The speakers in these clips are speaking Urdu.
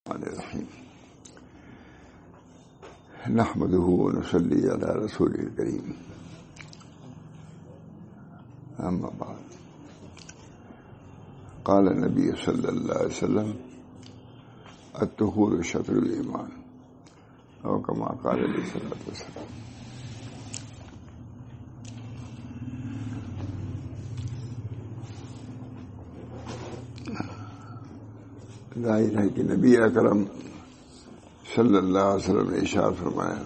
الرحیم نحمدہ ونصلی علی رسول الکریم اما بعد قال النبی صلی اللہ علیہ وسلم الطہور شطر الایمان او کما قال علیہ الصلوۃ والسلام۔ ظاہر ہے کہ نبی اکرم صلی اللہ علیہ وسلم نے ارشاد فرمایا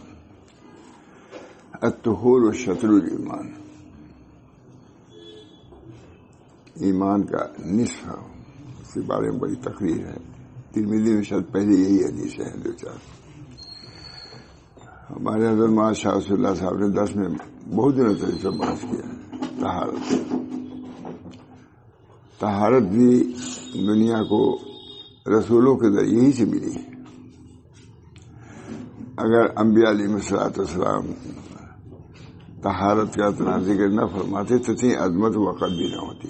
الطہور شطر الایمان، ایمان کا نصف ہے۔ اس کے بارے میں بڑی تقریر ہے، ترمذی میں شاید پہلے یہی حدیث ہے دو چار۔ ہمارے حضرت مولانا شاہ رسول اللہ صاحب نے 10 میں بہت دنوں تک اس پر بحث کیا۔ طہارت بھی دنیا کو رسولوں کے ذریعے ہی سے ملی ہے۔ اگر انبیاء علیہ الصلوۃ والسلام طہارت کا اتنا ذکر نہ فرماتے تو اتنی عظمت و وقت بھی نہ ہوتی۔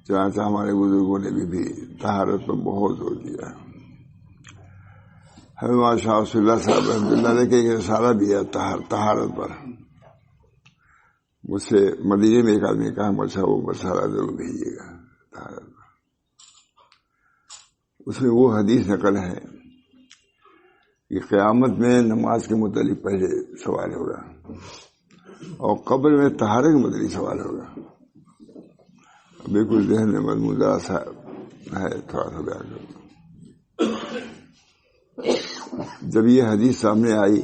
چنانچہ ہمارے بزرگوں نے بھی طہارت پر بہت زور دیا۔ حضرت شاہ رسول اللہ صاحب رحمۃ اللہ علیہ کے رسالہ بھی ہے طہارت پر۔ مجھ سے مدینے میں ایک آدمی نے کہا مجھے وہ رسالہ ضرور بھیجیے گا طہارت پر۔ اس میں وہ حدیث نقل ہے کہ قیامت میں نماز کے متعلق پہلے سوال ہوگا اور قبر میں طہارت کے متعلق سوال ہوگا۔ بالکل ذہن میں مضمون سا ہے، تھوڑا سا بیان کروں۔ جب یہ حدیث سامنے آئی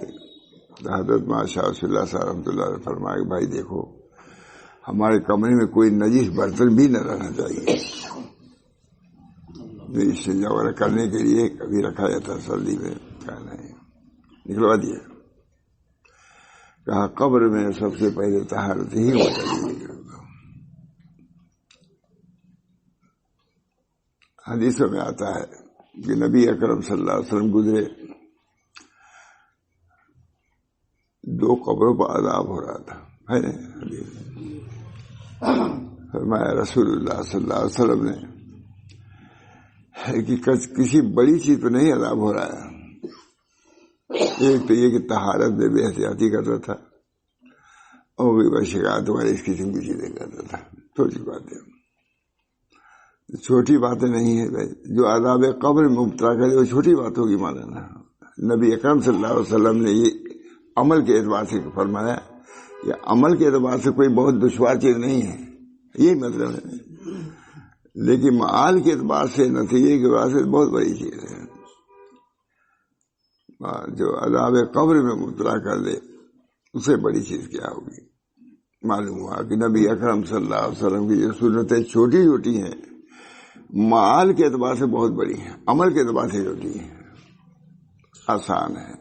تو حضرت مولانا شاہ رسول اللہ صاحب رحمۃ اللہ علیہ فرمایا کہ بھائی دیکھو، ہمارے کمرے میں کوئی نجیس برتن بھی نہ رہنا چاہیے۔ استنجا وغیرہ کرنے کے لیے کبھی رکھا جاتا ہے سردی میں، کہنا ہے نکلوا دیا۔ کہا قبر میں سب سے پہلے طہارت ہی ہو چاہیے۔ حدیثوں میں آتا ہے کہ نبی اکرم صلی اللہ علیہ وسلم گزرے، 2 قبروں پر عذاب ہو رہا تھا، ہے نا حدیث۔ فرمایا رسول اللہ صلی اللہ علیہ وسلم نے کہ کسی بڑی چیز پہ نہیں عذاب ہو رہا ہے۔ ایک تو یہ کہ طہارت میں بے احتیاطی کرتا تھا، اور بھی بڑی شکایت والے اس قسم کی چیزیں کرتا تھا۔ چھوٹی باتیں، چھوٹی باتیں نہیں ہیں بھائی۔ جو عذاب قبر میں مبتلا کرے وہ چھوٹی باتوں کی ماننا۔ نبی اکرم صلی اللہ علیہ وسلم نے یہ عمل کے اعتبار سے فرمایا کہ عمل کے اعتبار سے کوئی بہت دشوار چیز نہیں ہے، یہی مطلب ہے، لیکن معال کے اعتبار سے نتیجے کے اعتبار سے بہت بڑی چیز ہے۔ جو عذاب قبر میں مبتلا کر دے اس سے بڑی چیز کیا ہوگی۔ معلوم ہوا کہ نبی اکرم صلی اللہ علیہ وسلم کی جو سنتیں چھوٹی چھوٹی ہیں، معال کے اعتبار سے بہت بڑی ہیں، عمل کے اعتبار سے چھوٹی ہیں، آسان ہے۔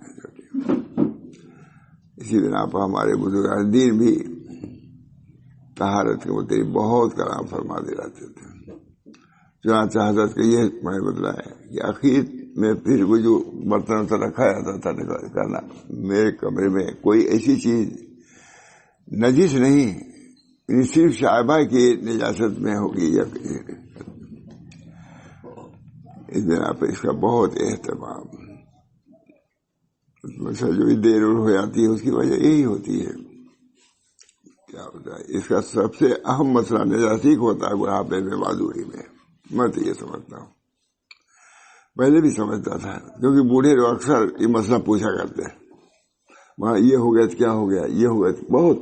اسی بنا پر ہمارے بزرگان دین بھی طہارت کے متعلق بہت کلام فرماتے رہتے تھے۔ چنانچہ حضرت کا یہ بدلا ہے کہ آخر میں پھر وہ جو برتن رکھا جاتا تھا کرنا، میرے کمرے میں کوئی ایسی چیز نجس نہیں، صرف شائبہ کی نجاست میں ہوگی۔ یا اس بنا پر اس کا بہت اہتمام۔ جو دیر ہو جاتی ہے اس کی وجہ یہی ہوتی ہے۔ کیا ہوتا ہے اس کا سب سے اہم مسئلہ نجاسی کو ہوتا ہے بڑھاپے میں، معذوری میں۔ میں تو یہ سمجھتا ہوں، پہلے بھی سمجھتا تھا، کیونکہ بوڑھے لوگ اکثر یہ مسئلہ پوچھا کرتے ہیں، وہاں یہ ہو گیا تو کیا ہو گیا، یہ ہو گیا تو بہت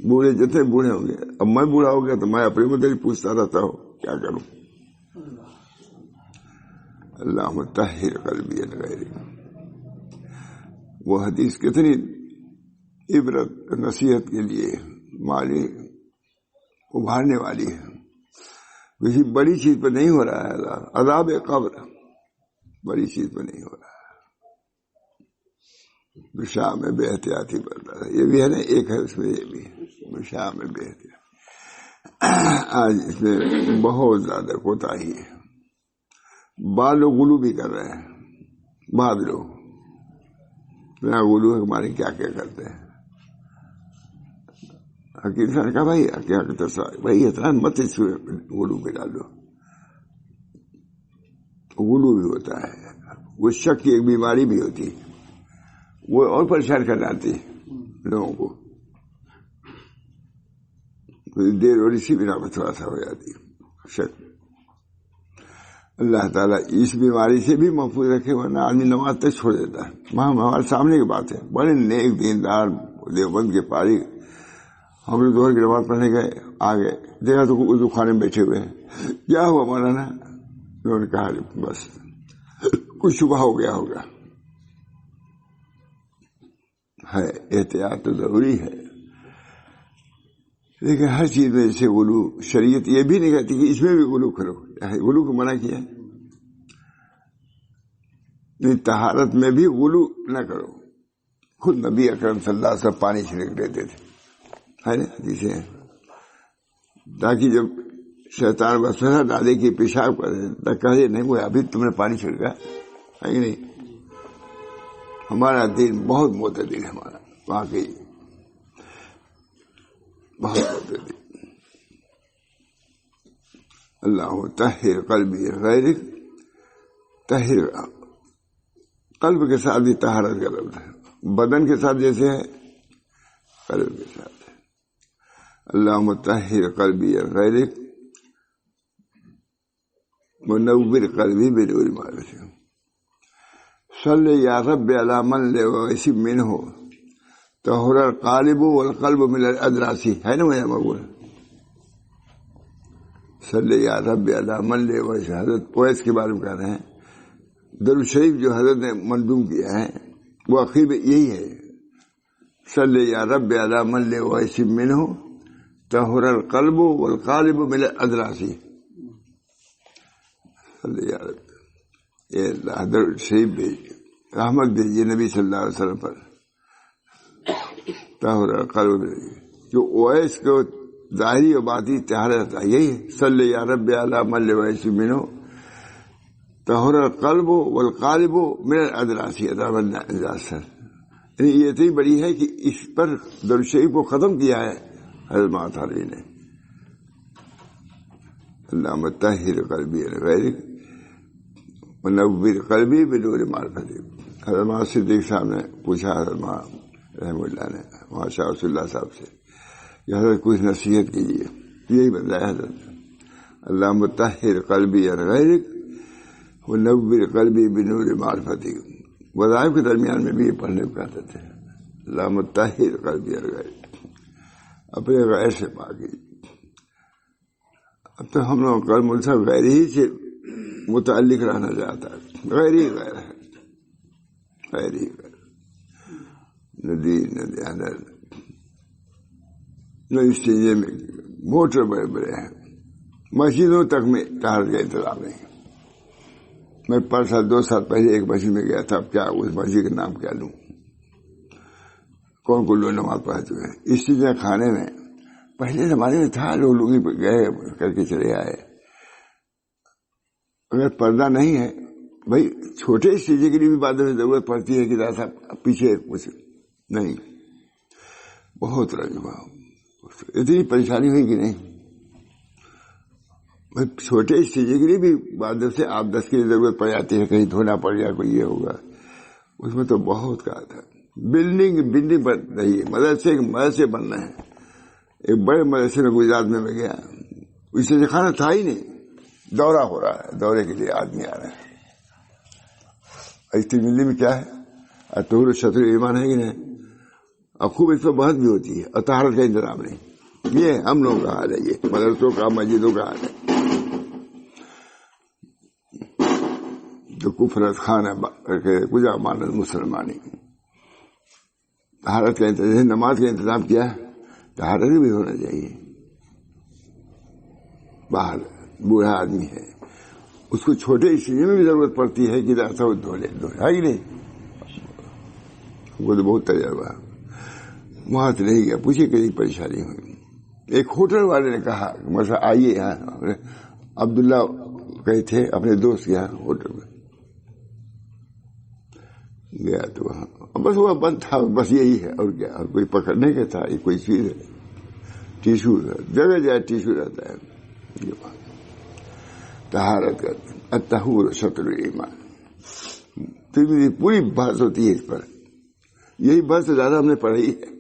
بوڑھے جتنے بوڑھے ہوں گے۔ اب میں بوڑھا ہو گیا تو میں اپنے متعلق پوچھتا رہتا ہوں، کیا کروں۔ اللہم طہر قلبی عن غیرک۔ وہ حدیث کتنی عبرت نصیحت کے لیے مالی ابھارنے والی ہے۔ کسی بڑی چیز پہ نہیں ہو رہا ہے عذاب قبر، بڑی چیز پہ نہیں ہو رہا ہے۔ بشا میں بے احتیاطی برتا ہے، یہ بھی ہے نا، ایک ہے اس میں یہ بھی ہے، بشا میں بے احتیاطی۔ آج اس میں بہت زیادہ کوتاہی ہے۔ بعض لوگ غلو بھی کر رہے ہیں، بعض لوگ بنا غلو ہمارے کیا کیا کرتے ہیں۔ حکیم صاحب نے کہا بھائی کیا کرتا بھائی اتنا مت اس غلو پہ ڈالو، غلو بھی ہوتا ہے، وہ شک کی ایک بیماری بھی ہوتی ہے، وہ اور پریشان کر جاتی ہے لوگوں کو، دیر اور اسی بنا پر تھوڑا سا ہو جاتی ہے شک۔ اللہ تعالیٰ اس بیماری سے بھی محفوظ رکھے، ورنہ آدمی نماز تک چھوڑ دیتا ہے۔ وہاں ہمارے سامنے کی بات ہے، بڑے نیک دیندار دیوبند کے فارغ، ہم لوگ ظہر کی نماز پڑھنے گئے، آ گئے، دیکھا تو اردو خانے میں بیٹھے ہوئے ہیں، کیا ہوا مولانا؟ انہوں نے کہا بس کچھ شبہ ہو گیا ہوگا۔ ہے احتیاط تو ضروری ہے، لیکن ہر چیز میں جیسے غلو، شریعت یہ بھی نہیں کہتی کہ اس میں بھی غلو کرو، غلو کو منع کیا ہے، نہیں طہارت میں بھی غلو نہ کرو۔ خود نبی اکرم صلی اللہ علیہ وسلم پانی چھڑک دیتے تھے، ہے نا حدیثیں، تاکہ جب شیطان وسوسہ ڈالے کہ پیشاب کرے تو کہے نہیں وہ ابھی تم نے پانی چھڑکا ہے کہ نہیں۔ ہمارا دین بہت معتدل ہے، ہمارا واقعی بہت معتدل۔ اللہ طہر قلبی غیرک، طہر قلب کے ساتھ بھی طہارت کا لفظ ہے، بدن کے ساتھ جیسے ہے قلب کے ساتھ ہے۔ اللہم طہر قلبی غیرک ونور قلبی بنور معرفتک، صلی یا رب علی من لویس منہ طہر القالب والقلب من الادراس، ہے نا میرا مقبول، صلی یا رب علی من لویس، حضرت اویس کے بارے میں کہہ رہے ہیں۔ درود شریف جو حضرت نے منظوم کیا ہے وہ عقیب یہی ہے، صلی یا رب علی من لویس منہ طہر القلب والقالب من الادراس، صلی یا رب، یہ اللہ درود شریف بھیجیے، رحمت بھیجیے نبی صلی اللہ علیہ وسلم پر، طہر القلب، جو اویس کو ظاہری و باطنی طہارت ہے یہی ہے، صلی یا رب علی من لویس منہ طہر القلب والقالب من الادراس، یعنی یہ اتنی بڑی ہے کہ اس پر درود شریف کو ختم کیا ہے حضرت مہاتاری نے۔ اللہم طہر قلبی غیرک ونور قلبی بنور معرفتک۔ حضرت مولانا صدیق صاحب نے پوچھا حضرت مولانا رحمہ اللہ نے وہاں شاہ رسول اللہ صاحب سے کہ حضرت کچھ نصیحت کیجیے، یہی بتلایا حضرت، اللہم طہر قلبی غیرک ونور قلبی بنور معرفتک۔ وظائف کے درمیان میں بھی یہ پڑھنے کو کہتے تھے، اللہم طہر قلبی غیرک، اپنے غیر سے پاکی۔ اب تو ہم لوگ کا ملزم غیر ہی سے متعلق رہنا چاہتا ہے، غیر ہی غیر ہے، غیر ہی غیر، نہ دین نہ دیانت نہ اس چیزیں میں، موٹر بڑے بڑے ہیں، مسجدوں تک میں طہارت کا انتظام نہیں۔ میں 2 سال پہلے ایک مسجد میں گیا تھا، اب کیا اس مسجد کا نام کیا لوں، کون کو لوگ نماز پڑھتے ہوئے، اس چیز کھانے میں پہلے زمانے میں تھا، لوگ گئے کر کے چلے آئے۔ اگر پردہ نہیں ہے بھائی، چھوٹے اس چیز کے لیے بھی بعد میں ضرورت پڑتی ہے کہ ذرا پیچھے کچھ نہیں، بہت رجوع، اتنی پریشانی ہوئی کہ نہیں بھائی، چھوٹے اس چیز کے لیے بھی بعد سے آپ 10 کی ضرورت پڑ جاتی ہے، کہیں دھونا پڑ گیا، کوئی یہ ہوگا، اس میں تو بہت کہا تھا۔ بلڈنگ بن رہی ہے، مدرسے بن رہے ہیں۔ ایک بڑے مدرسے میں گجرات میں گیا، اس سے کھانا تھا ہی نہیں، دورہ ہو رہا ہے، دورے کے لیے آدمی آ رہے ہیں۔ اس ملی میں کیا ہے، طہور شطر ایمان ہے کہ نہیں، اور خوب اس پر بحث بھی ہوتی ہے، اور طہارت کا انتظام نہیں۔ یہ ہم لوگوں کا حال ہے، یہ مدرسوں کا مسجدوں کا حال ہے، جو کفرت خانہ کجا مانت مسلمانی۔ طہارت کا انتظام، نماز کا انتظام کیا ہے، طہارت بھی ہونا چاہیے۔ باہر بوڑھا آدمی ہے، اس کو چھوٹے چیزوں میں بھی ضرورت پڑتی ہے کہ ایسا وہ دھو لے، ہے کہ نہیں؟ وہ تو بہت تجربہ، وہاں سے نہیں گیا، پوچھے کہیں پریشانی ہوئی۔ ایک ہوٹل والے نے کہا مسئلہ آئیے یہاں، عبداللہ کہے تھے اپنے دوست کے یہاں ہوٹل میں گیا تو وہاں بس وہ بند تھا، بس یہی ہے، اور کیا، اور کوئی پکڑنے کا تھا، یہ کوئی چیز ہے، ٹیشو جگہ جگہ ٹیشو رہتا ہے، طہارت کا الطہور شطر ایمان. ترمذی پوری بحث ہوتی ہے اس پر. یہی بحث زیادہ ہم نے پڑھی ہے.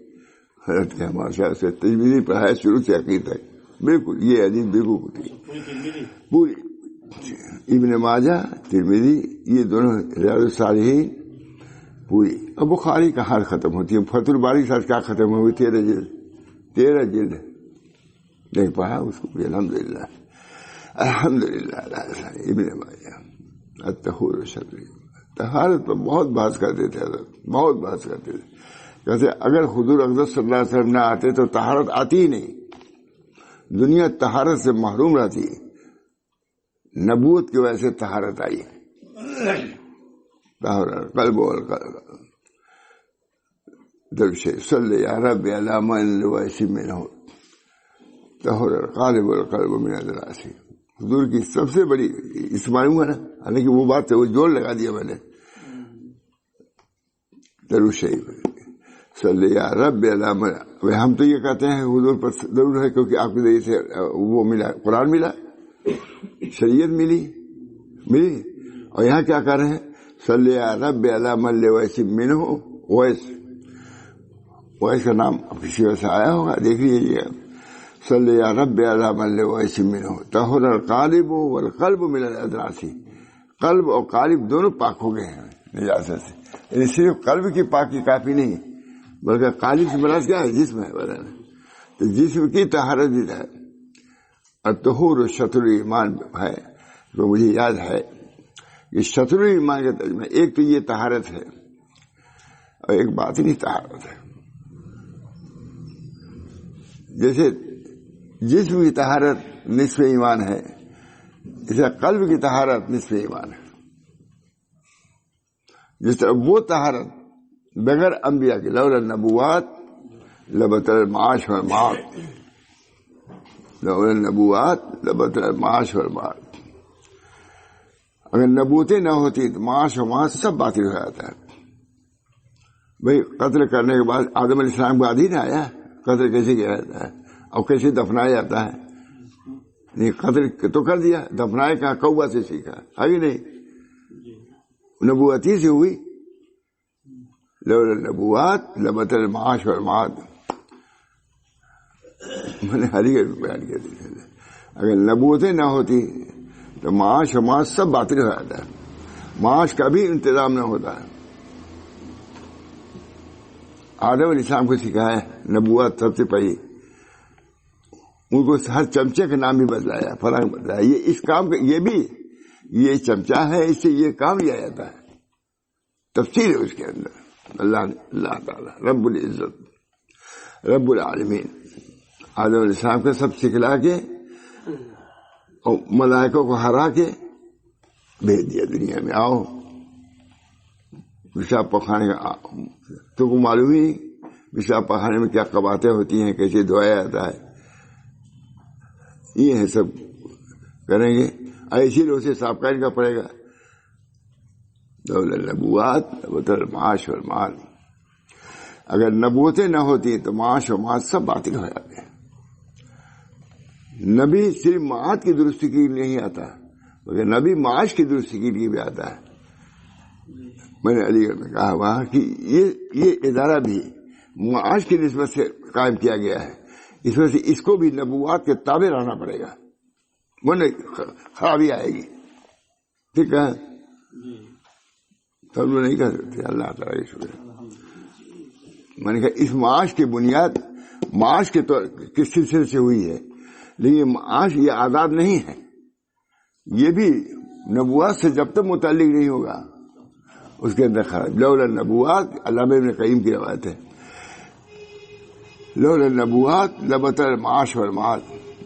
حضرت کے ہمارے سے ترمذی پڑھایا شروع سے آخر تک. بالکل یہ حدیث بالکل ہوتی پوری. ابن ماجہ ترمذی یہ دونوں ریاض الصالحین پوری. اب بخاری کا حال ختم ہوتی ہے. فتح الباری ساتھ کیا ختم ہوئی 13 جلد نہیں پڑھا اس کو بھی. الحمدللہ ابن ماجہ الطہور شطر. طہارت پر بہت بحث کرتے تھے حضرت, بہت بحث کرتے تھے. کہتے اگر حضور اقدس صلی اللہ علیہ وسلم نہ آتے تو طہارت آتی ہی نہیں. دنیا طہارت سے محروم رہتی. نبوت کی وجہ سے طہارت آئی. قلب والقلب درش صلی یا رب علی من لویسی منہ طہر القالب والقلب من الراسی. حضور کی سب سے بڑی اس معلوم ہے نا, حالانکہ وہ بات ہے وہ جوڑ لگا دیا میں نے. درود شریف صلی یا رب علی من. ہم تو یہ کہتے ہیں حضور پر ضرور ہے کیونکہ آپ کے ذریعے سے وہ ملا, قرآن ملا, شریعت ملی. اور یہاں کیا کر رہے ہیں؟ صلی یا رب علی من لویسی منہ. ویس کا نام کسی وجہ سے آیا ہوگا, دیکھ لیجیے. صلی یا رب علی من لویسی منہ طہر القالب والقلب من الادراس. قلب اور قالب دونوں پاک ہو گئے ہیں نجاست سے. یعنی صرف قلب کی پاکی کافی نہیں بلکہ قالب سے مراد کیا ہے؟ جسم ہے بدن. تو جسم کی طہارت بھی ہے. الطہور شطر ایمان ہے. تو مجھے یاد ہے کہ شطر ایمان کا ترجمہ ایک تو یہ طہارت ہے اور ایک باطنی طہارت ہے. جیسے جسم کی طہارت نصف ایمان ہے, اسے قلب کی طہارت نصف ایمان ہے. جس طرح وہ طہارت بغیر انبیاء کے لولا النبوات لبطل المعاش والمعاد. لولا النبوات لبطل المعاش والمعاد. اگر نبوتیں نہ ہوتی تو معاش و معاد سب باطل ہو جاتا ہے. بھئی قتل کرنے کے بعد آدم علیہ السلام کو آدھی نہ آیا قتل کیسے کیا جاتا ہے اور کیسے دفنایا جاتا ہے؟ نہیں, قتل تو کر دیا, دفنائے کہاں؟ کوا سے سیکھا ہے کہ نہیں؟ نبوتی سے ہوئی. لولا النبوات لبطل المعاش والمعاد. میں نے ہری بیان کیا تھا. اگر نبوتیں نہ ہوتی تو معاش و معاش سب باطل ہو جاتا ہے. معاش کا بھی انتظام نہ ہوتا ہے. آدم علیہ السلام کو سکھایا نبوت سب سے پہلی. ان کو ہر چمچے کا نام بھی بدلایا, فلاں بدلایا. یہ اس کام کا یہ بھی یہ چمچہ ہے, اس سے یہ کام لیا جاتا ہے. تفصیل ہے اس کے اندر. اللہ تعالیٰ رب العزت رب العالمین آدم علیہ السلام کو سب سکھلا کے اور ملائکوں کو ہرا کے بھیج دیا دنیا میں. آؤ پیشاب پخانے کا تو کو معلوم ہی پیشاب پخانے میں کیا قباطیں ہوتی ہیں, کیسے دھویا جاتا ہے. یہ ہے سب کریں گے. ایسی لوگ سے صاف کرنے کا پڑے گا. نبوات معاش اور مال. اگر نبوتیں نہ ہوتی تو معاش و مال سب باطل ہو جاتے ہیں. نبی صرف معاد کی درستی کے لیے نہیں آتا مگر نبی معاش کی درستی کے لیے بھی آتا ہے. میں نے علی گڑھ میں کہا وہاں کہ یہ ادارہ بھی معاش کی نسبت سے قائم کیا گیا ہے. اس وجہ سے اس کو بھی نبوات کے تابع رہنا پڑے گا ورنہ خرابی آئے گی. ٹھیک ہے, سب لوگ نہیں کر سکتے. اللہ تعالیٰ کا شکر. میں نے کہا اس معاش کی بنیاد معاش کے طور کس سلسلے سے ہوئی ہے, لیکن معاش یہ آزاد نہیں ہے. یہ بھی نبوات سے جب تک متعلق نہیں ہوگا اس کے اندر خراب. لولا النبوات, علامہ ابن قیم کی روایت ہے, لولا النبوات لبطل المعاش والمعاد.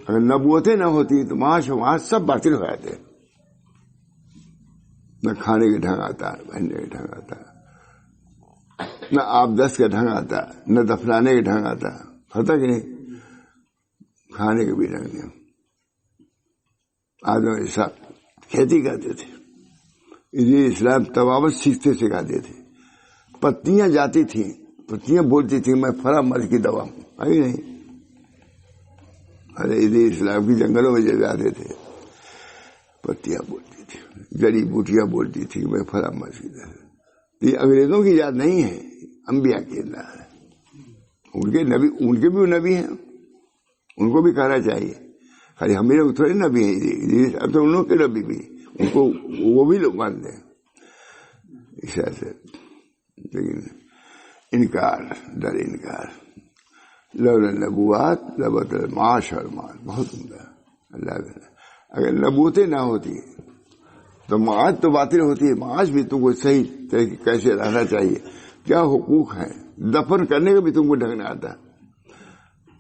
اگر نبوتیں نہ ہوتی تو معاش و معاد سب باطل ہو جاتے. نہ کھانے کا ڈھنگ آتا, پہننے کا ڈھنگ آتا, نہ آبدست کا ڈھنگ آتا, نہ دفنانے کا ڈھنگ آتا. ہوتا کہ نہیں؟ کھانے کا بھی ڈھنگ نہیں. آدم علیہ السلام کھیتی کرتے تھے, اسلام طبابت سیکھتے سکھاتے تھے. پتیاں جاتی تھیں, پتیاں بولتی تھیں میں فلاں مرض کی دوا ہوں, ہے نہیں؟ ارے اسلام کی جنگلوں میں جاتے تھے, پتیاں بولتی تھی. جڑی بوٹیاں بولتی تھی کہ میں فلاں مسجد ہے. یہ انگریزوں کی یاد نہیں ہے، انبیاء کی یاد ہے. ان کے نبی، ان کے بھی نبی ہیں، ان کو بھی کہنا چاہیے. خالی ہمیں لوگ تھوڑے نبی ہیں، اب تو ان لوگوں کے نبی بھی ان کو وہ بھی لوگ مانتے ہیں اس طرح سے. لیکن انکار، در انکار. لولا نبوات لبت المعاش والمال. بہت عمدہ. اللہ اگر نبوتیں نہ ہوتی تو معاش تو باطل ہوتی ہے. معاش بھی تم کو صحیح طریقے کیسے رہنا چاہیے، کیا حقوق ہیں، دفن کرنے کا بھی تم کو ڈھنگ نہ آتا،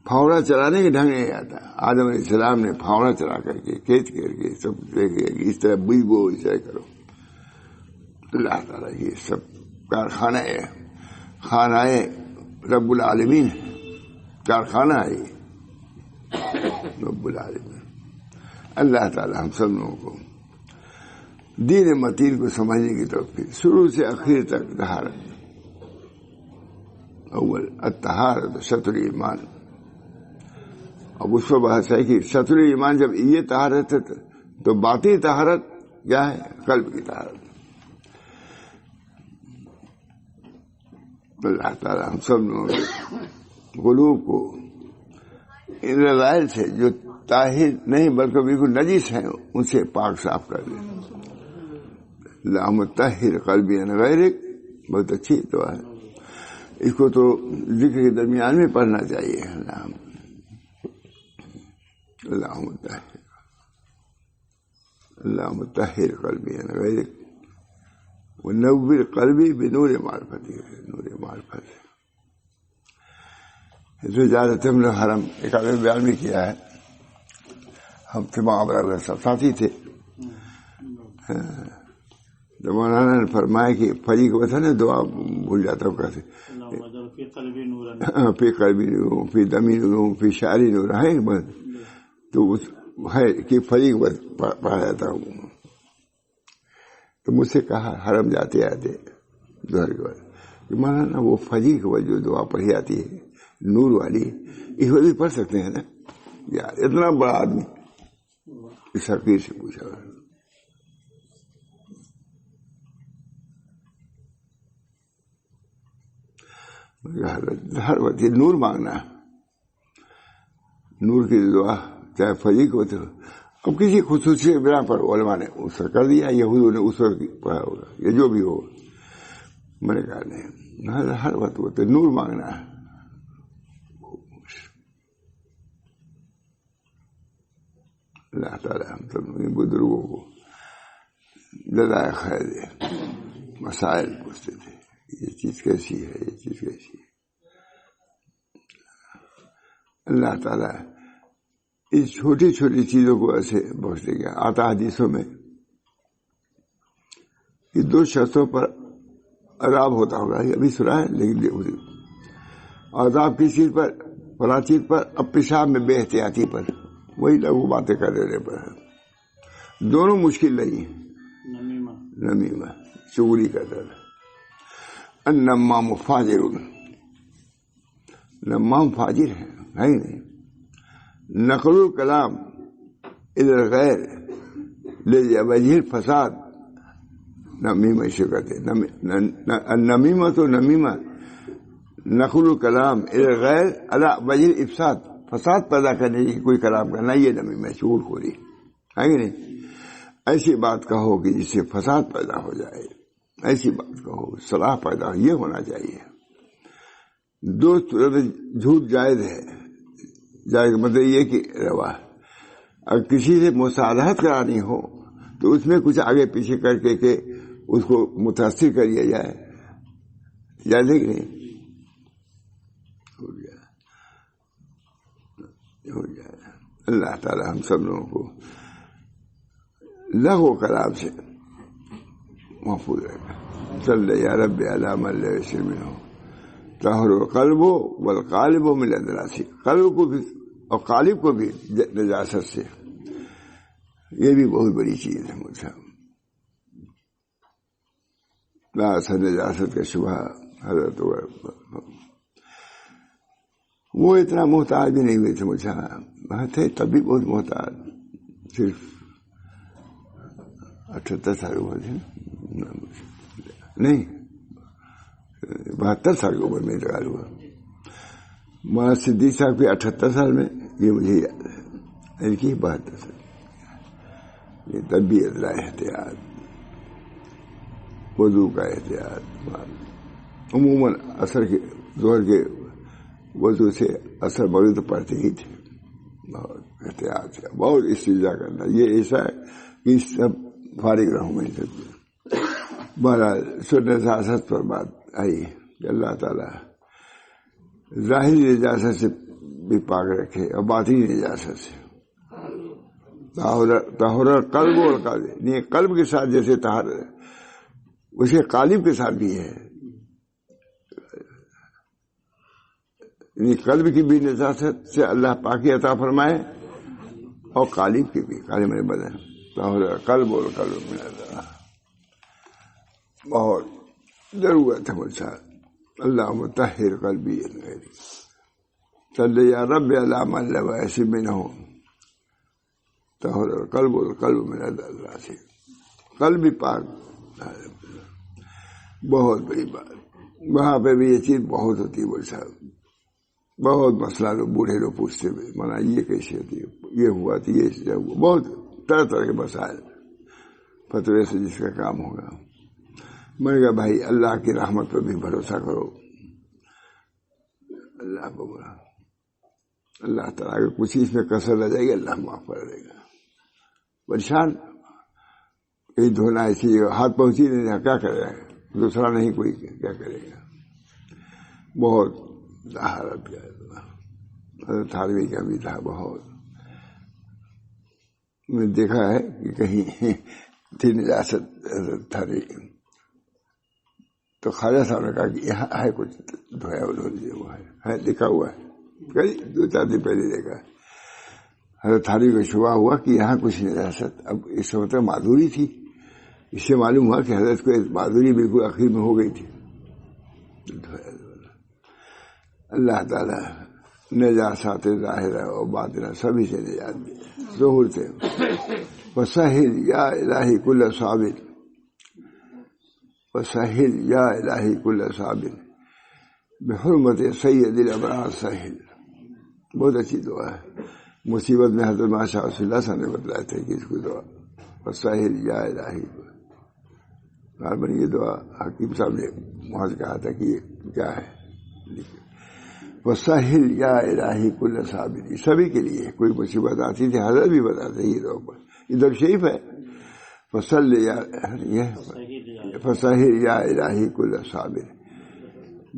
پھاوڑا چلانے کا ڈھنگ نہیں آتا. آدم علیہ السلام نے پھاوڑا چلا کر کے کھیت کر کے سب دیکھے کہ اس طرح بوئی بو، اس طرح کرو. اللہ تعالیٰ یہ سب کارخانہ ہے، خانہ رب العالمین، کارخانہ ہے رب العالمین. اللہ تعالیٰ ہم سب لوگوں کو دین متین کو سمجھنے کی توفیق، شروع سے آخر تک طہارت. اول الطہارت شطر ایمان. اب اس کو بحث ہے کہ شطر ایمان جب یہ طہارت ہے تو باطنی طہارت کیا ہے؟ قلب کی طہارت. اللہ تعالیٰ ہم سب لوگوں کے قلوب کو ان رذائل سے جو طاہر نہیں بلکہ بالکل نجس ہیں ان سے پاک صاف کر دیں. اللہم طہر قلبی عن غیرک. بہت اچھی دعا ہے. اس کو تو ذکر کے درمیان میں پڑھنا چاہیے. اللہم طہر، اللہم طہر قلبی عن غیرک ونور قلبی بنور معرفت. نور معرفت زیادت ہم نے حرم ایک آدمی بیان بھی کیا ہے. ہم تمام برابر سب ساتھی تھے. تو مولانا نے فرمایا کہ فجر کو بتا نا دعا بھول جاتا ہوں کیسے، فی قلبی نور، فی دمی نور، فی شعری نور ہے بس. تو ہے کہ فجر کو پڑھا جاتا ہوں. تو مجھ سے کہا حرم جاتے آتے ظہر کے بعد کہ مولانا وہ فجر کے بعد جو دعا پڑھی جاتی ہے نور والی، اس وقت بھی پڑھ سکتے ہیں نا؟ یار اتنا بڑا آدمی اس حقیر سے پوچھا. ہر وقت نور مانگنا ہے، نور کی دعا چاہے فجر کو. تو اب کسی خصوصی بنا پر علماء نے اس کا کر دیا، یہودیوں نے اس وقت پڑھا ہوگا یا جو بھی ہو. میں نے کہا نہیں، ہر وقت وہ نور مانگنا ہے. اللہ تعالیٰ ہم سب بزرگوں کو جزائے خیر دے. مسائل پوچھتے تھے یہ چیز کیسی ہے، یہ چیز کیسی ہے. اللہ تعالیٰ اس چھوٹی چھوٹی چیزوں کو ایسے بخش دے گا. آتا حدیثوں میں کہ 2 شخصوں پر عذاب ہوتا ہوگا، یہ ابھی سنا ہے. لیکن عذاب کس چیز پر؟ فلاں چیز پر، اب پیشاب میں بے احتیاطی پر، وہی لوگ باتیں کر دینے پر. دونوں مشکل نہیں ہیں. نمیمہ چغلی کا در. النمام فاجر، نمام فاجر ہے ہی نہیں. نقل الکلام الی الغیر لوجہ الفساد، نمیمہ سے کہتے ہیں. نمیمہ تو نمیمہ نقل الکلام الی الغیر علی وجہ الافساد، فساد پیدا کرنے کی کوئی کلام کرنا، یہ نمیمہ چغل خوری ہے کہ نہیں. ایسی بات کہو کہ جس سے فساد پیدا ہو جائے، ایسی بات کہو صلاح پیدا ہو. یہ ہونا چاہیے. دوست جھوٹ جائز ہے، جائز مطلب یہ کہ روا. اگر کسی سے مصالحت کرانی ہو تو اس میں کچھ آگے پیچھے کر کے کہ اس کو متاثر کر لیا جائے، جائز ہے کہ نہیں؟ ہو جائے. اللہ تعالی ہم سب لوگوں کو لغو کلام سے محفوظ رکھا. صلی یا رب علی من لا یسر منہ طاہر القلب والقالب من الادراسی. قلب کو بھی اور قالب کو بھی نجاست سے. یہ بھی بہت بڑی چیز ہے. مجھے نجاست کا شبہ حضرت وہ اتنا محتاج بھی نہیں ہوئے تھے. مجھے تھے تب بھی بہت محتاج. صرف 78 سال کی عمر تھی نہیں 72 سال کی عمر میں انتقال ہوا. مولانا صدیق صاحب کے 78 سال میں، یہ مجھے یاد ہے. ان کی 72 سال. یہ تربیت احتیاط، وضو کا احتیاط. عموماً اثر کے ظہر کے وضو سے اثر مغرب پڑھتے ہی تھے. بہت احتیاط سے، بہت استجا کرنا. یہ ایسا ہے کہ سب فارغ رہوں میں سب. بہرحال سنت سیاست پر بات آئی کہ اللہ تعالیٰ ظاہری نجاست سے بھی پاک رکھے اور باطنی نجاست سے. طہور قلب اور قالب، یہ قلب کے ساتھ جیسے طہارت ہے اسے قالب کے ساتھ بھی ہے. یعنی قلب کی بھی نجاست سے اللہ پاکی عطا فرمائے اور قالب کی بھی، قالب میں بدن. طہور قلب اور قلب میں اللہ بہت ضرورت ہے مجھ سے. اللہ مطہر قلبی صلی یا رب علی من لو ایسی میں نہ ہو. طہور قلب اور قلب میں اللہ سے قلب بھی پاک. بہت بڑی بات. وہاں پہ بھی یہ چیز بہت ہوتی ہے. بول صاحب بہت مسئلہ لوگ بوڑھے لوگ پوچھتے ہوئے مانا یہ کیسے ہوتی ہے، یہ ہوا تھی، یہ ہوا. بہت طرح طرح کے مسائل فتوے سے جس کا کام ہوگا. میں نے کہا بھائی اللہ کی رحمت پر بھی بھروسہ کرو. اللہ کو بولا اللہ تعالیٰ کے کچھ اس میں کسر رہ جائے گی اللہ معاف کر دے گا. پریشان کہیں دھونا ایسی جگہ ہاتھ پہنچی نہیں رہا، کیا کرے گا دوسرا نہیں کوئی، کیا کرے گا. بہت طہارت کا حضرت تھانوی کا بھی تھا. بہت میں دیکھا ہے کہ کہیں تھی نجاست حضرت تھانوی تو خواجہ صاحب نے کہا کہ یہاں ہے کچھ دھویا وہ ہے لکھا ہوا ہے. کئی 2-4 دن پہلے دیکھا. حضرت تھانوی کو شبہ ہوا کہ یہاں کچھ نجاست. اب اس وقت معذوری تھی، اس سے معلوم ہوا کہ حضرت کو معذوری بالکل آخر میں ہو گئی تھی. اللہ تعالیٰ نجاسات ظاہرہ اور باطنہ سبھی سے نجات دے. ظہور سے وسہل یا الہی کل صابر، وسہل یا الہی کل صابر بحرمت سید الابرار سہل. بہت اچھی دعا ہے. مصیبت میں حضرت ماشاء رسول اللہ صلی اللہ علیہ وسلم نے بتلایا تھے کہ اس کو دعا وسہل یا الہی. یہ دعا حکیم صاحب نے وہاں سے کہا تھا کہ یہ کیا ہے. وسہل یا الہی کل صابر سبھی کے لیے. کوئی مصیبت آتی تھی حضرت بھی بتاتے یہ دعا پر. ادھر شریف ہے فسہل یا الہی کل صابر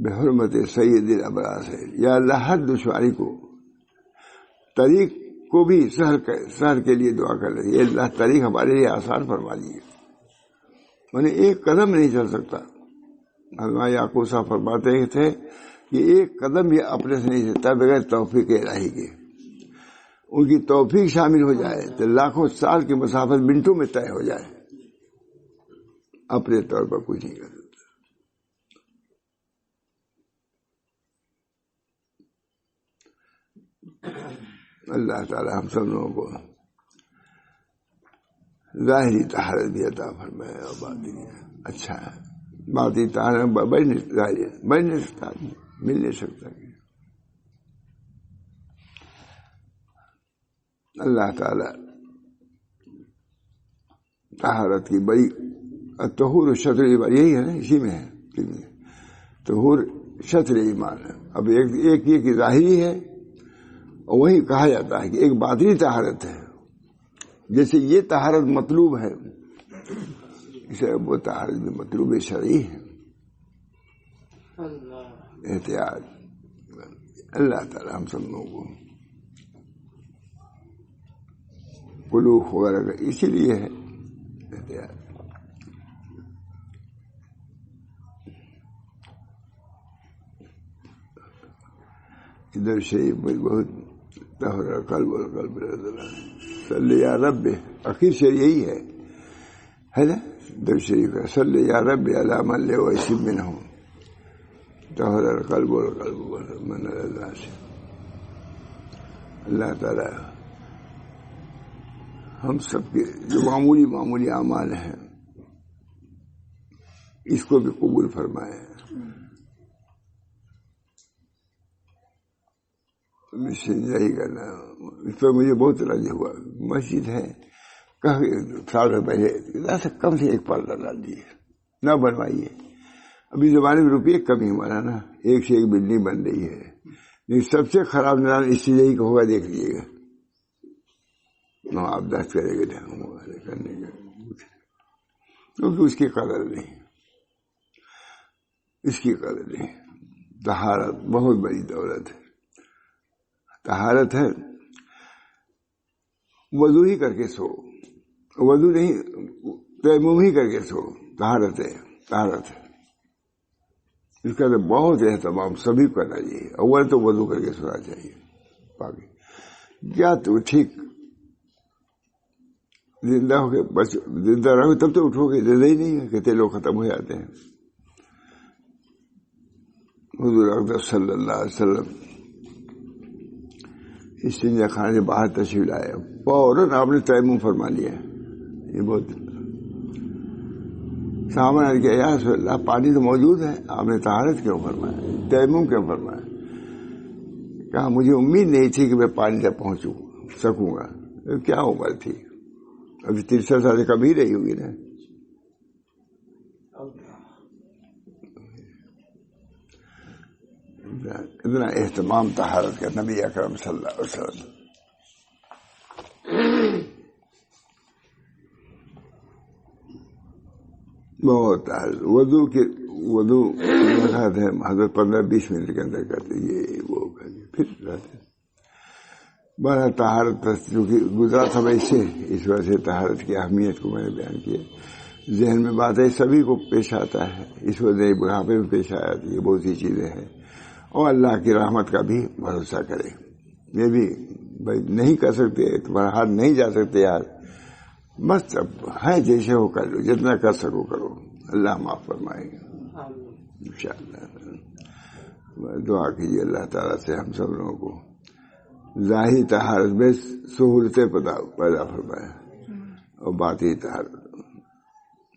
بحرمت سید الابرار سہل. یا اللہ ہر دشواری کو، طریق کو بھی سہل کے لیے دعا کر رہی ہے. اللہ طریق ہمارے لیے آسان فرما دیے. میں نے ایک قدم نہیں چل سکتا. حضرت یعقوب صاحب فرماتے تھے کہ ایک قدم یہ اپنے سے نہیں چلتا بغیر توفیق الہی کے. ان کی توفیق شامل ہو جائے تو لاکھوں سال کی مسافت منٹوں میں طے ہو جائے. اپنے طور پر کچھ نہیں کر سکتا. اللہ تعالی ہم سب لوگوں کو ظاہری طہارت بھی عطا فرمائے اور باطنی اچھا ہے. باطنی طہارت بڑھ نہیں سکتا، مل نہیں سکتا. اللہ تعالی طہارت کی بڑی طہور شطر ایمان یہی ہے نا، اسی میں ہے طہور شطر ایمان ہے. اب ایک یہ کہ ظاہری ہے اور وہی کہا جاتا ہے کہ ایک باطنی طہارت ہے. جیسے یہ طہارت مطلوب ہے اسے وہ طہارت بھی مطلوب شرعی ہے. احتیاط. اللہ تعالی ہم سب لوگوں کو قلوب وغیرہ کا اسی لیے ہے احتیاط. ادھر شریف بہت طہر قلب اور قلب صلی یا رب اخیر شریف یہی ہے نا. در شریف ہے صلی یا رب علی من لو ایسی میں نہ ہوں طہر القلب والقلب من اللہ سے. اللہ تعالی ہم سب کے جو معمولی اعمال ہیں اس کو بھی قبول فرمائے. یہی کرنا. اس پر مجھے بہت راضی ہوا. مسجد ہے سال پہلے کم سے ایک پردہ ڈال دیے, نہ بنوائیے. ابھی زمانے میں روپیے کم ہی ہمارا نا, ایک سے ایک بلڈنگ بن رہی ہے. لیکن سب سے خراب نظام اس چیز کا ہوگا, دیکھ لیجیے گا. آپ دست کرے گا کرنے کا, کیونکہ اس کی قدر نہیں, اس کی قدر نہیں. طہارت بہت بڑی دولت ہے. طہارت ہے, وضو ہی کر کے سو, وضو نہیں تیمم ہی کر کے سو. طہارت ہے, طہارت ہے. اس کا تو بہت اہتمام سبھی کو کرنا چاہیے. اول تو وضو کر کے سونا چاہیے. باقی کیا تو ٹھیک زندہ ہو کے بس زندہ رہو تب تو اٹھو گے. زندہ ہی نہیں ہے, کتنے لوگ ختم ہو جاتے ہیں. حضور اکرم صلی اللہ علیہ وسلم اس استنجا خانے سے باہر تشریف لائے, فوراً آپ نے تیمم فرما لیا. یہ بہت صحابہ نے کہا یا رسول اللہ پانی تو موجود ہے, آپ نے طہارت کیوں فرمایا, تیمم کیوں فرمایا؟ کہا مجھے امید نہیں تھی کہ میں پانی تک پہنچوں سکوں گا. کیا عمر تھی, ابھی 63 سال کم ہی رہی ہوگی نا. اتنا اہتمام طہارت کا نبی اکرم صلی اللہ علیہ وسلم. بہت وضو رکھاتے ہیں حضرت 15-20 منٹ کے اندر کرتے, یہ وہ کرتے پھر رہتے. بڑا طہارت چونکہ گزرا تھا میں اس وجہ سے طہارت کی اہمیت کو میں نے بیان کیا. ذہن میں بات ہے, سبھی کو پیش آتا ہے, اس وجہ بڑھاپے میں پیش آیا. یہ بہت سی چیزیں ہیں. اور اللہ کی رحمت کا بھی بھروسہ کرے. یہ بھی بھائی نہیں کر سکتے, تمہارا ہاتھ نہیں جا سکتے یار, بس اب ہے جیسے ہو کر لو, جتنا کر سکو کرو. اللہ معاف فرمائے گا انشاءاللہ. دعا کیجیے اللہ تعالیٰ سے ہم سب لوگوں کو ظاہری طہارت میں سہولتیں پیدا فرمائے, اور باطنی طہارت.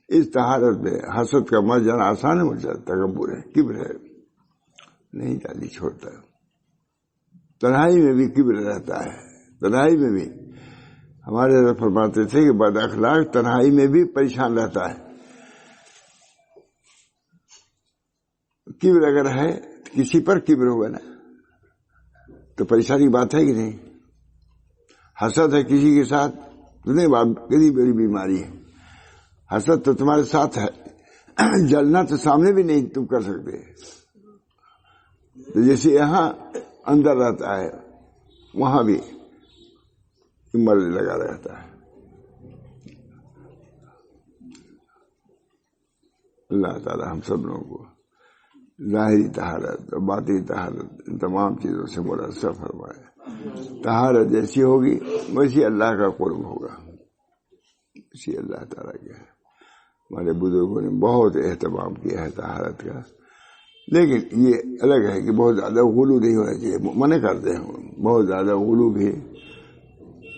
اس طہارت میں حسد کا مر جانا آسان ہے, مر جاتا. تکبر ہے, کبر ہے, نہیں جلدی چھوڑتا. تنہائی میں بھی کبر رہتا ہے. تنہائی میں بھی ہمارے حضرت فرماتے تھے کہ بد اخلاق تنہائی میں بھی پریشان رہتا ہے. کبر اگر ہے کسی پر کبر ہوگا نا تو پریشانی کی بات ہے کہ نہیں. حسد ہے کسی کے ساتھ تو نہیں, بات کتنی بڑی بیماری ہے. حسد تو تمہارے ساتھ ہے, جلنا تو سامنے بھی نہیں تم کر سکتے. تو جیسے یہاں اندر رہتا ہے وہاں بھی مرنے لگا رہتا ہے. اللہ تعالی ہم سب لوگوں کو ظاہری طہارت اور باطنی طہارت ان تمام چیزوں سے مرصع فرمائے. طہارت جیسی ہوگی ویسی اللہ کا قرب ہوگا, اسی اللہ تعالیٰ کے. ہمارے بزرگوں نے بہت اہتمام کیا ہے طہارت کا, لیکن یہ الگ ہے کہ بہت زیادہ غلو نہیں ہونا چاہیے. منع کرتے ہیں بہت زیادہ غلو بھی.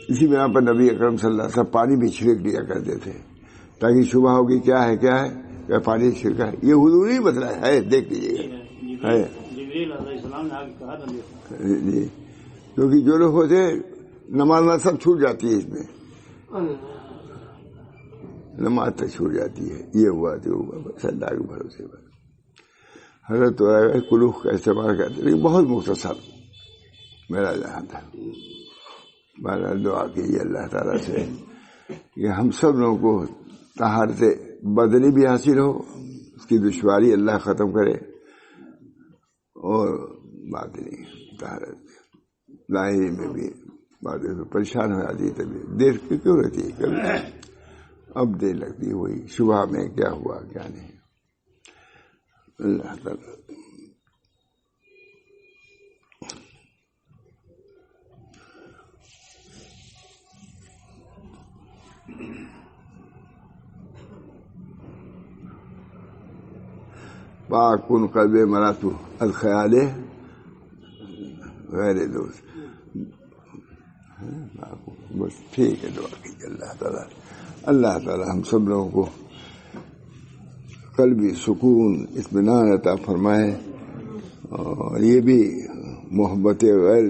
اسی بنا پر نبی اکرم صلی اللہ علیہ وسلم پانی بھی چھڑک لیا کرتے تھے تاکہ شبہ ہوگی کیا ہے کیا پانی چھڑکا ہے. یہ حضور نہیں بتلا ہے, دیکھ لیجیے گا. جی, کیونکہ جو لوگ ہوتے نماز سب چھوٹ جاتی ہے, اس میں نماز تک چھوٹ جاتی ہے. یہ ہوا تو ہوا, بس اللہ کے بھروسے پر. حضرت کلوخ کا استعمال کرتے, لیکن بہت مختصر میرا جہاں تھا. بہرحال دعا کیجیے اللہ تعالیٰ سے کہ ہم سب لوگوں کو طہارت بدنی بھی حاصل ہو, اس کی دشواری اللہ ختم کرے, اور باطنی طہارت ظاہری میں بھی باتیں پریشان ہو جاتی ہے. تبھی دیر کیوں رہتی ہے, کبھی اب دیر لگتی ہے وہی صبح میں کیا ہوا کیا نہیں. اللہ تعالیٰ پاک کن قلب مراتو الخیال غیر دوست. بس ٹھیک ہے، دعا کیجیے اللہ تعالیٰ ہم سب لوگوں کو قلبی سکون اطمینان عطا فرمائے، اور یہ بھی محبت غیر،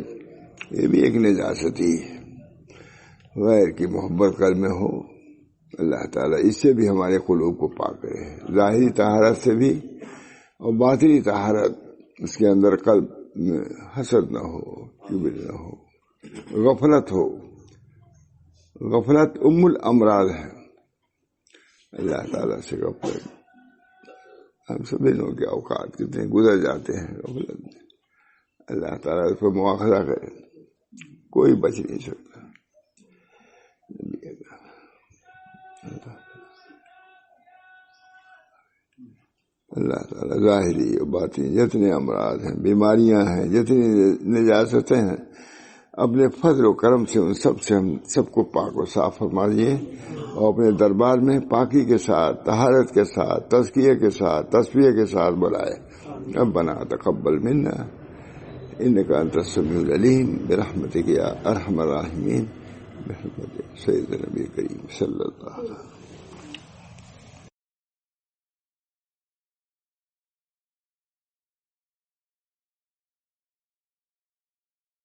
یہ بھی ایک نجاستی ہے، غیر کی محبت قلب میں ہو، اللہ تعالیٰ اس سے بھی ہمارے قلوب کو پاک کرے، ظاہری طہارت سے بھی اور باطنی طہارت، اس کے اندر قلب میں حسد نہ ہو، کبر نہ ہو، غفلت ہو، غفلت ام الامراض ہے، اللہ تعالیٰ سے غفلت، ہم سبھی لوگوں کے اوقات کتنے گزر جاتے ہیں غفلت میں، اللہ تعالیٰ اس پر مواخذہ کرے، کوئی بچ نہیں سکتا۔ اللہ تعالیٰ ظاہری اور باطنی جتنے امراض ہیں، بیماریاں ہیں، جتنی نجاستیں ہیں، اپنے فضل و کرم سے ان سب سے ہم سب کو پاک و صاف فرما دیے، اور اپنے دربار میں پاکی کے ساتھ، طہارت کے ساتھ، تزکیے کے ساتھ، تصفیہ کے ساتھ بلائے۔ ربنا تقبل منا انک انت السمیع العلیم برحمتک یا ارحم الراحمین، برحمتک سید نبی کریم صلی اللہ علیہ وسلم۔